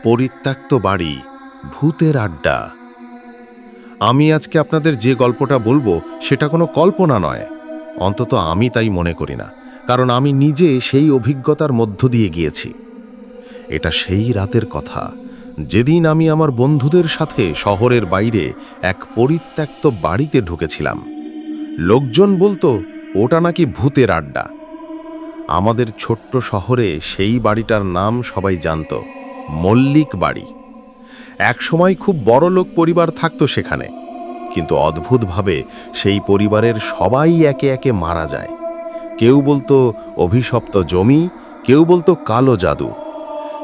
পরিত্যক্ত বাড়ি, ভূতের আড্ডা। আমি আজকে আপনাদের যে গল্পটা বলবো সেটা কোনো কল্পনা নয়, অন্তত আমি তাই মনে করি না, কারণ আমি নিজে সেই অভিজ্ঞতার মধ্য দিয়ে গিয়েছি। এটা সেই রাতের কথা যেদিন আমি আমার বন্ধুদের সাথে শহরের বাইরে এক পরিত্যক্ত বাড়িতে ঢুকেছিলাম। লোকজন বলতো ওটা নাকি ভূতের আড্ডা। আমাদের ছোট্ট শহরে সেই বাড়িটার নাম সবাই জানত, মল্লিক বাড়ি। একসময় খুব বড়লোক পরিবার থাকতো সেখানে, কিন্তু অদ্ভুতভাবে সেই পরিবারের সবাই একে একে মারা যায়। কেউ বলতো অভিশপ্ত জমি, কেউ বলতো কালো জাদু।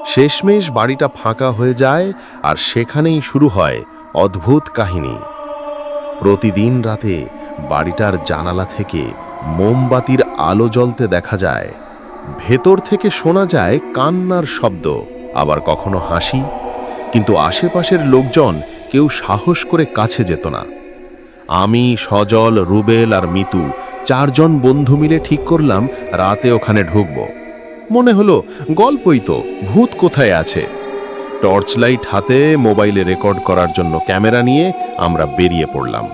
শেষমেশ বাড়িটা ফাঁকা হয়ে যায়, আর সেখানেই শুরু হয় অদ্ভুত কাহিনী। প্রতিদিন রাতে বাড়িটার জানালা থেকে মোমবাতির আলো জ্বলতে দেখা যায়। ভেতর থেকে শোনা যায় কান্নার শব্দ, আবার কখনো হাসি, কিন্তু আশেপাশের লোকজন কেউ সাহস করে কাছে যেত না। আমি, সজল, রুবেল আর মিতু চারজন বন্ধু মিলে ঠিক করলাম রাতে ওখানে ঢুকব। মনে হলো গল্পই তো, ভূত কোথায় আছে। টর্চ লাইট হাতে মোবাইলে রেকর্ড করার জন্য ক্যামেরা নিয়ে আমরা বেরিয়ে পড়লাম।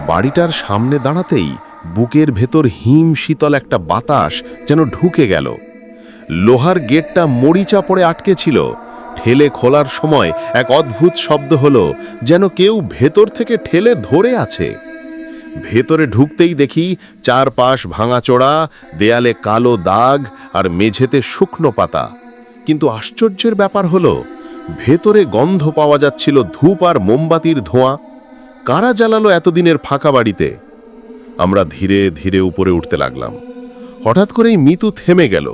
বাড়িটার সামনে দাঁড়াতেই বুকের ভেতর হিম শীতল একটা বাতাস যেন ঢুকে গেল। লোহার গেটটা মরিচা পড়ে আটকে ছিল। ঠেলে খোলার সময় এক অদ্ভুত শব্দ হলো, যেন কেউ ভেতর থেকে ঠেলে ধরে আছে। ভেতরে ঢুকতেই দেখি চারপাশ ভাঙাচোরা, দেয়ালে কালো দাগ আর মেঝেতে শুকনো পাতা। কিন্তু আশ্চর্যের ব্যাপার হলো, ভেতরে গন্ধ পাওয়া যাচ্ছিল ধূপ আর মোমবাতির ধোঁয়া। কারা জ্বালালো এতদিনের ফাঁকা বাড়িতে? আমরা ধীরে ধীরে উপরে উঠতে লাগলাম। হঠাৎ করেই মিতু থেমে গেল।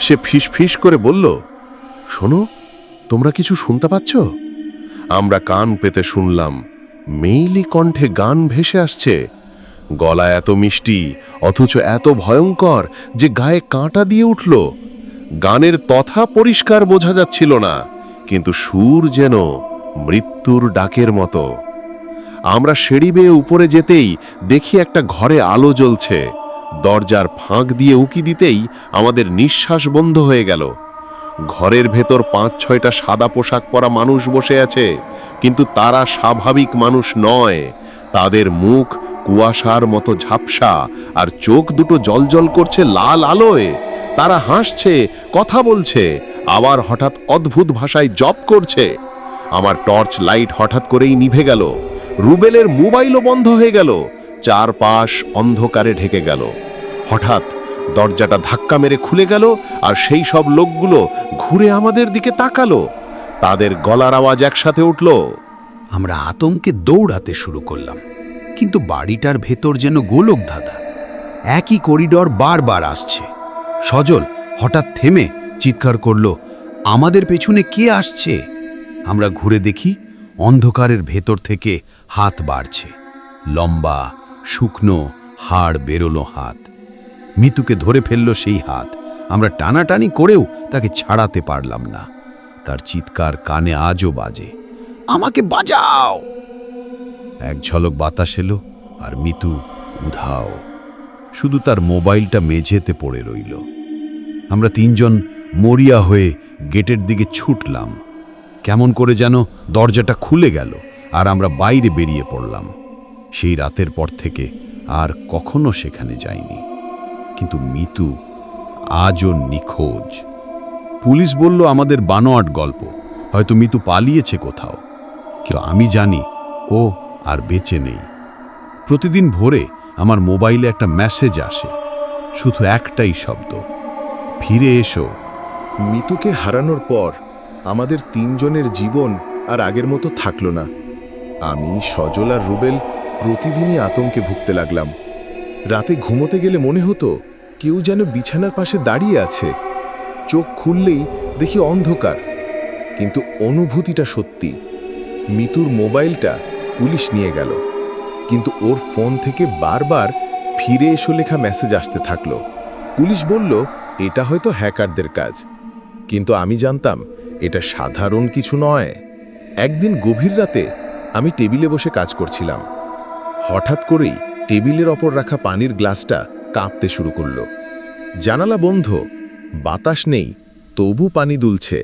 সে ফিসফিস করে বলল, শোনো, তোমরা কিছু শুনতে পাচ্ছ? আমরা কান পেতে শুনলাম। মেইলি কণ্ঠে গান ভেসে আসছে। গলা এত মিষ্টি, অথচ এত ভয়ঙ্কর যে গায়ে কাঁটা দিয়ে উঠল। গানের তথা পরিষ্কার বোঝা যাচ্ছিল না, কিন্তু সুর যেন মৃত্যুর ডাকের মতো। আমরা সিঁড়ি বেয়ে উপরে যেতেই দেখি একটা ঘরে আলো জ্বলছে। দরজার ফাঁক দিয়ে উকি দিতেই আমাদের নিঃশ্বাস বন্ধ হয়ে গেল। ঘরের ভেতর ৫-৬টা সাদা পোশাক পরা মানুষ বসে আছে, কিন্তু তারা স্বাভাবিক মানুষ নয়। তাদের মুখ কুয়াশার মতো ঝাপসা, আর চোখ দুটো জ্বলজ্বল করছে লাল আলোয়। তারা হাসছে, কথা বলছে, আবার হঠাৎ অদ্ভুত ভাষায় জপ করছে। আমার টর্চ লাইট হঠাৎ করেই নিভে গেল। রুবেলের মোবাইলও বন্ধ হয়ে গেল। চারপাশ অন্ধকারে ঢেকে গেল। হঠাৎ দরজাটা ধাক্কা মেরে খুলে গেল, আর সেই সব লোকগুলো ঘুরে আমাদের দিকে তাকালো। তাদের গলার আওয়াজ একসাথে উঠল। আমরা আতঙ্কে দৌড়াতে শুরু করলাম, কিন্তু বাড়িটার ভেতর যেন গোলক ধাঁধা। একই করিডর বারবার আসছে। সজল হঠাৎ থেমে চিৎকার করল, আমাদের পেছনে কে আসছে? আমরা ঘুরে দেখি অন্ধকারের ভেতর থেকে হাত বাড়ছে। লম্বা, শুকনো, হাড় বেরোলো হাত। মিতুকে ধরে ফেলল সেই হাত। আমরা টানাটানি করেও তাকে ছাড়াতে পারলাম না। তার চিৎকার কানে আজও বাজে, আমাকে বাঁচাও! এক ঝলক বাতাস এলো, আর মিতু উধাও। শুধু তার মোবাইলটা মেঝেতে পড়ে রইল। আমরা তিনজন মরিয়া হয়ে গেটের দিকে ছুটলাম। কেমন করে যেন দরজাটা খুলে গেল, আর আমরা বাইরে বেরিয়ে পড়লাম। সেই রাতের পর থেকে আর কখনো সেখানে যাইনি। কিন্তু মিতু আজও নিখোঁজ। পুলিশ বলল আমাদের বানোয়াট গল্প, হয়তো মিতু পালিয়েছে কোথাও। কিন্তু আমি জানি ও আর বেঁচে নেই। প্রতিদিন ভোরে আমার মোবাইলে একটা মেসেজ আসে, শুধু একটাই শব্দ, ফিরে এসো। মিতুকে হারানোর পর আমাদের তিনজনের জীবন আর আগের মতো থাকলো না। আমি, সজল আর রুবেল প্রতিদিনই আতঙ্কে ভুগতে লাগলাম। রাতে ঘুমোতে গেলে মনে হতো কেউ যেন বিছানার পাশে দাঁড়িয়ে আছে। চোখ খুললেই দেখি অন্ধকার, কিন্তু অনুভূতিটা সত্যি। মিতুর মোবাইলটা পুলিশ নিয়ে গেল, কিন্তু ওর ফোন থেকে বারবার ফিরে এসো লেখা মেসেজ আসতে থাকলো। পুলিশ বলল এটা হয়তো হ্যাকারদের কাজ, কিন্তু আমি জানতাম এটা সাধারণ কিছু নয়। একদিন গভীর রাতে আমি টেবিলে বসে কাজ করছিলাম। হঠাৎ করেই টেবিলের ওপর রাখা পানির গ্লাসটা কাঁপতে শুরু করলো। জানালা বন্ধ, বাতাস নেই, তবু পানি দুলছে।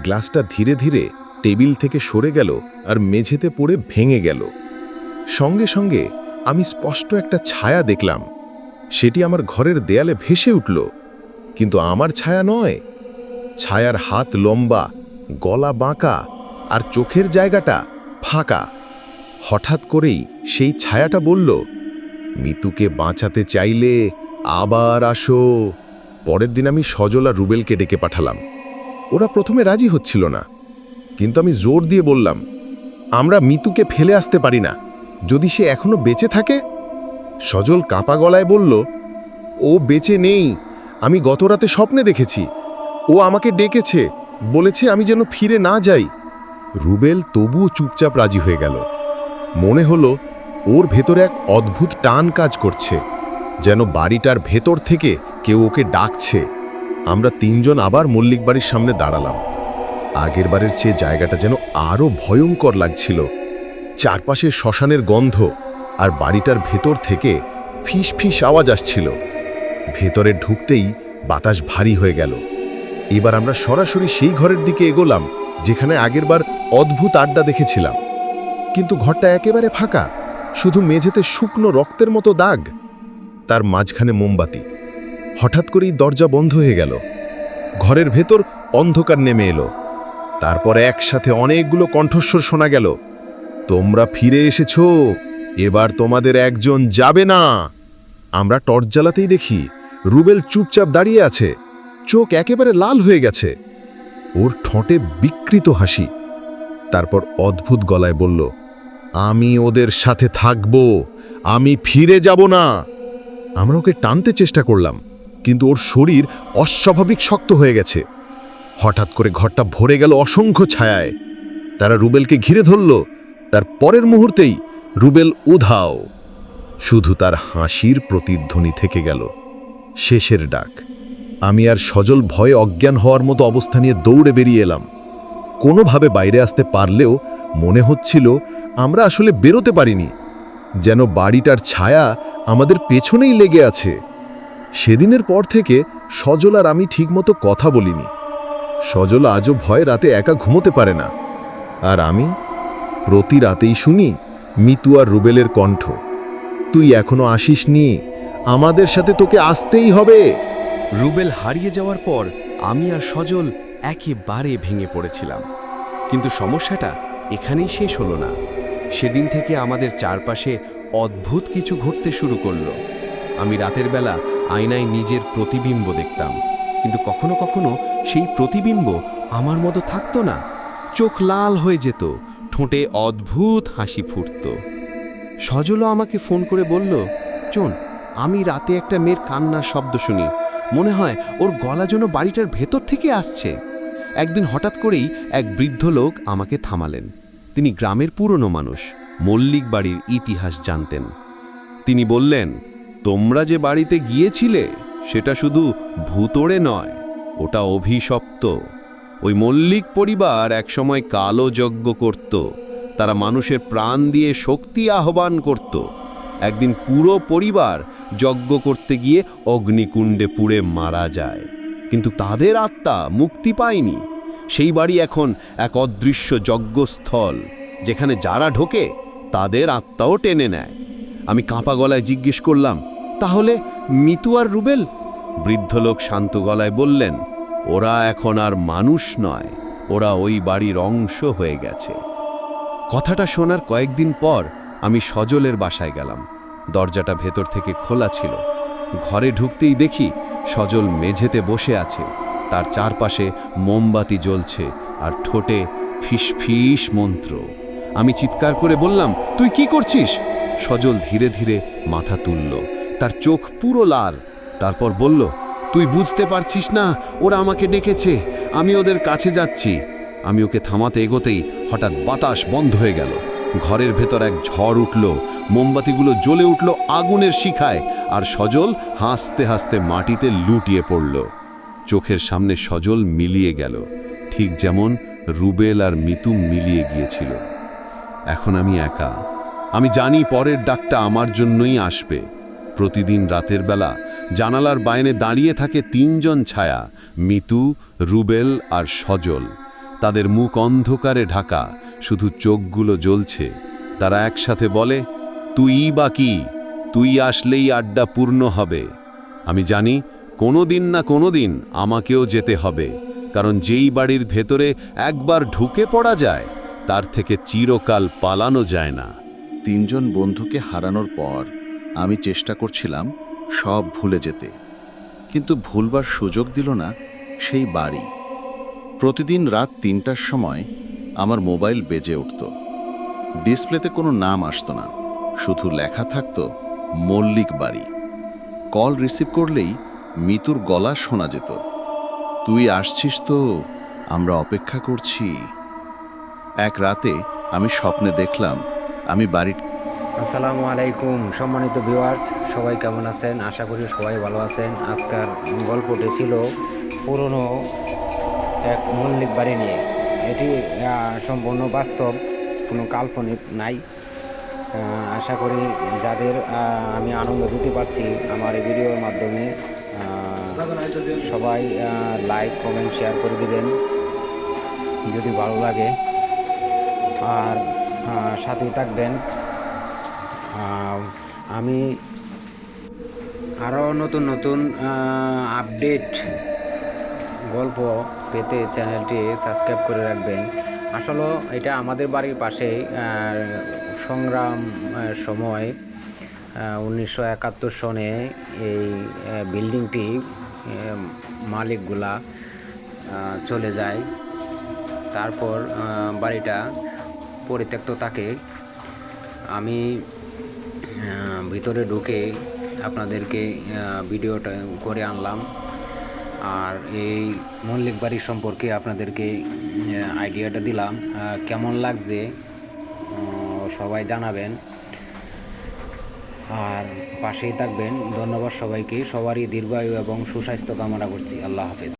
গ্লাসটা ধীরে ধীরে টেবিল থেকে সরে গেল আর মেঝেতে পড়ে ভেঙে গেল। সঙ্গে সঙ্গে আমি স্পষ্ট একটা ছায়া দেখলাম। সেটি আমার ঘরের দেয়ালে ভেসে উঠল, কিন্তু আমার ছায়া নয়। ছায়ার হাত লম্বা, গলা বাঁকা, আর চোখের জায়গাটা ফাঁকা। হঠাৎ করেই সেই ছায়াটা বলল, মিতুকে বাঁচাতে চাইলে আবার আসো। পরের দিন আমি সজল আর রুবেলকে ডেকে পাঠালাম। ওরা প্রথমে রাজি হচ্ছিল না, কিন্তু আমি জোর দিয়ে বললাম, আমরা মিতুকে ফেলে আসতে পারি না। যদি সে এখনো বেঁচে থাকে। সজল কাঁপা গলায় বলল, ও বেঁচে নেই। আমি গতরাতে স্বপ্নে দেখেছি, ও আমাকে ডেকেছে, বলেছে আমি যেন ফিরে না যাই। রুবেল তবুও চুপচাপ রাজি হয়ে গেল। মনে হলো ওর ভেতরে এক অদ্ভুত টান কাজ করছে, যেন বাড়িটার ভেতর থেকে কেউ ওকে ডাকছে। আমরা তিনজন আবার মল্লিক বাড়ির সামনে দাঁড়ালাম। আগের বারের চেয়ে জায়গাটা যেন আরও ভয়ঙ্কর লাগছিল। চারপাশে শ্মশানের গন্ধ, আর বাড়িটার ভেতর থেকে ফিস ফিস আওয়াজ আসছিল। ভেতরে ঢুকতেই বাতাস ভারী হয়ে গেল। এবার আমরা সরাসরি সেই ঘরের দিকে এগোলাম যেখানে আগেরবার অদ্ভুত আড্ডা দেখেছিলাম। কিন্তু ঘরটা একেবারে ফাঁকা, শুধু মেঝেতে শুকনো রক্তের মতো দাগ, তার মাঝখানে মোমবাতি। হঠাৎ করেই দরজা বন্ধ হয়ে গেল। ঘরের ভেতর অন্ধকার নেমে এলো। তারপর একসাথে অনেকগুলো কণ্ঠস্বর শোনা গেল, তোমরা ফিরে এসেছো, এবার তোমাদের একজন যাবে না। আমরা টর্চ জ্বালাতেই দেখি রুবেল চুপচাপ দাঁড়িয়ে আছে, চোখ একেবারে লাল হয়ে গেছে। ওর ঠোঁটে বিকৃত হাসি। তারপর অদ্ভুত গলায় বলল, আমি ওদের সাথে থাকব, আমি ফিরে যাব না। আমরা ওকে টানতে চেষ্টা করলাম, কিন্তু ওর শরীর অস্বাভাবিক শক্ত হয়ে গেছে। হঠাৎ করে ঘরটা ভরে গেল অসংখ্য ছায়ায়। তারা রুবেলকে ঘিরে ধরল। তার পরের মুহূর্তেই রুবেল উধাও। শুধু তার হাসির প্রতিধ্বনি থেকে গেল, শেষের ডাক। আমি আর সজল ভয়ে অজ্ঞান হওয়ার মতো অবস্থা নিয়ে দৌড়ে বেরিয়ে এলাম। কোনোভাবে বাইরে আসতে পারলেও মনে হচ্ছিল আমরা আসলে বেরোতে পারিনি, যেন বাড়িটার ছায়া আমাদের পেছনেই লেগে আছে। সেদিনের পর থেকে সজল আর আমি ঠিকমতো কথা বলিনি। সজল আজও ভয়ে রাতে একা ঘুমোতে পারে না, আর আমি প্রতি রাতেই শুনি মিতু আর রুবেলের কণ্ঠ, তুই এখনো আসিসনি, আমাদের সাথে তোকে আসতেই হবে। রুবেল হারিয়ে যাওয়ার পর আমি আর সজল একেবারে ভেঙে পড়েছিলাম। কিন্তু সমস্যাটা এখানেই শেষ হলো না। সেদিন থেকে আমাদের চারপাশে অদ্ভুত কিছু ঘটতে শুরু করলো। আমি রাতের বেলা আয়নায় নিজের প্রতিবিম্ব দেখতাম, কিন্তু কখনো কখনো সেই প্রতিবিম্ব আমার মতো থাকতো না। চোখ লাল হয়ে যেত, ঠোঁটে অদ্ভুত হাসি ফুটত। সজলও আমাকে ফোন করে বলল, চোন, আমি রাতে একটা মেয়ের কান্নার শব্দ শুনি, মনে হয় ওর গলা যেন বাড়িটার ভেতর থেকে আসছে। একদিন হঠাৎ করেই এক বৃদ্ধ লোক আমাকে থামালেন। তিনি গ্রামের পুরনো মানুষ, মল্লিক বাড়ির ইতিহাস জানতেন। তিনি বললেন, তোমরা যে বাড়িতে গিয়েছিলে সেটা শুধু ভূতড়ে নয়, ওটা অভিশপ্ত। ওই মল্লিক পরিবার একসময় কালো যজ্ঞ করত। তারা মানুষের প্রাণ দিয়ে শক্তি আহ্বান করত। একদিন পুরো পরিবার যজ্ঞ করতে গিয়ে অগ্নিকুণ্ডে পুড়ে মারা যায়, কিন্তু তাদের আত্মা মুক্তি পায়নি। সেই বাড়ি এখন এক অদৃশ্য যজ্ঞস্থল, যেখানে যারা ঢোকে তাদের আত্মাও টেনে নেয়। আমি কাঁপা গলায় জিজ্ঞেস করলাম, তাহলে মিতু আর রুবেল? বৃদ্ধ লোক শান্ত গলায় বললেন, ওরা এখন আর মানুষ নয়, ওরা ওই বাড়ির অংশ হয়ে গেছে। কথাটা শোনার কয়েকদিন পর আমি সজলের বাসায় গেলাম। দরজাটা ভেতর থেকে খোলা ছিল। ঘরে ঢুকতেই দেখি সজল মেঝেতে বসে আছে, তার চারপাশে মোমবাতি জ্বলছে আর ঠোঁটে ফিসফিস মন্ত্র। আমি চিৎকার করে বললাম, তুই কি করছিস? সজল ধীরে ধীরে মাথা তুলল, তার চোখ পুরো লাল। তারপর বলল, তুই বুঝতে পারছিস না, ওরা আমাকে ডেকেছে, আমি ওদের কাছে যাচ্ছি। আমি ওকে থামাতে এগোতেই হঠাৎ বাতাস বন্ধ হয়ে গেল। ঘরের ভেতর এক ঝড় উঠল, মোমবাতিগুলো জ্বলে উঠল আগুনের শিখায়, আর সজল হাসতে হাসতে মাটিতে লুটিয়ে পড়ল। চোখের সামনে সজল মিলিয়ে গেল, ঠিক যেমন রুবেল আর মিতু মিলিয়ে গিয়েছিল। এখন আমি একা। আমি জানি পরের ডাকটা আমার জন্যই আসবে। প্রতিদিন রাতের বেলা জানালার বাইরে দাঁড়িয়ে থাকে তিনজন ছায়া, মিতু, রুবেল আর সজল। তাদের মুখ অন্ধকারে ঢাকা, শুধু চোখগুলো জ্বলছে। তারা একসাথে বলে, তুই বাকি, তুই আসলেই আড্ডা পূর্ণ হবে। আমি জানি কোনোদিন না কোনোদিন আমাকেও যেতে হবে, কারণ যেই বাড়ির ভেতরে একবার ঢুকে পড়া যায় তার থেকে চিরকাল পালানো যায় না। তিনজন বন্ধুকে হারানোর পর আমি চেষ্টা করছিলাম সব ভুলে যেতে, কিন্তু ভুলবার সুযোগ দিল না সেই বাড়ি। প্রতিদিন রাত ৩টার সময় আমার মোবাইল বেজে উঠত। ডিসপ্লেতে কোনো নাম আসতো না, শুধু লেখা থাকতো মল্লিক বাড়ি। কল রিসিভ করলেই মিতুর গলা শোনা যেত, তুই আসছিস তো, আমরা অপেক্ষা করছি। এক রাতে আমি স্বপ্নে দেখলাম আমি বাড়ি। আসসালামু আলাইকুম সম্মানিত ভিউয়ার্স, সবাই কেমন আছেন? আশা করি সবাই ভালো আছেন। আজকের গল্পটি ছিল পুরনো এক মল্লিক বাড়ি নিয়ে। এটি সম্পূর্ণ বাস্তব, কোনো কাল্পনিক নাই। আশা করি যাদের আমি আনন্দ দিতে পারছি আমার এই ভিডিওর মাধ্যমে, সবাই লাইক কমেন্ট শেয়ার করে দিবেন যদি ভালো লাগে, আর সাথেই থাকবেন। আমি আরও নতুন নতুন আপডেট গল্প পেতে চ্যানেলটি সাবস্ক্রাইব করে রাখবেন। আসলে এটা আমাদের বাড়ির পাশেই সংগ্রাম সময় 1971 সনে এই বিল্ডিংটি মালিকগুলা চলে যায়। তারপর বাড়িটা পরিত্যক্ত থাকে। আমি ভিতরে ঢুকে আপনাদেরকে ভিডিওটা করে আনলাম, আর এই মল্লিক বাড়ি সম্পর্কে আপনাদেরকে আইডিয়াটা দিলাম। কেমন লাগছে সবাই জানাবেন, আর পাশেই থাকবেন। ধন্যবাদ সবাইকে, সবারই দীর্ঘায়ু এবং সুস্বাস্থ্য কামনা করছি। আল্লাহ হাফেজ।